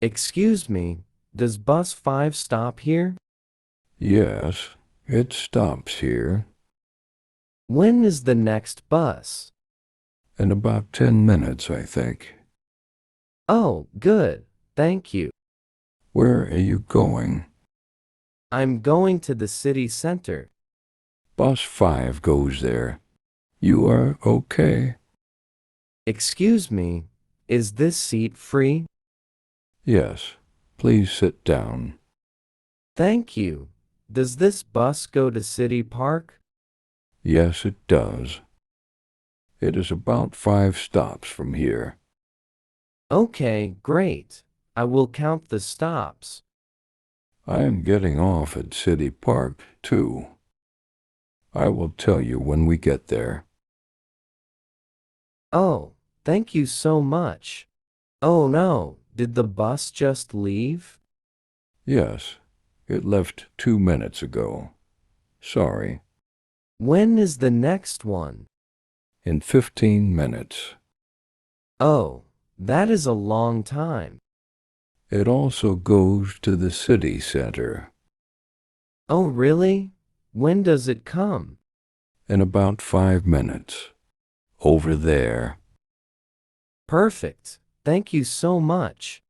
Excuse me, does bus 5 stop here? Yes, it stops here. When is the next bus? In about 10 minutes, I think. Oh, good. Thank you. Where are you going? I'm going to the city center. Bus 5 goes there. You are okay? Excuse me, is this seat free? Yes. Please sit down. Thank you. Does this bus go to City Park? Yes, it does. It is about 5 stops from here. Okay, great. I will count the stops. I am getting off at City Park, too. I will tell you when we get there. Oh, thank you so much. Oh no, did the bus just leave? Yes, it left 2 minutes ago. Sorry. When is the next one? In 15 minutes. Oh, that is a long time. It also goes to the city center. Oh, really? When does it come? In about 5 minutes. Over there. Perfect. Thank you so much.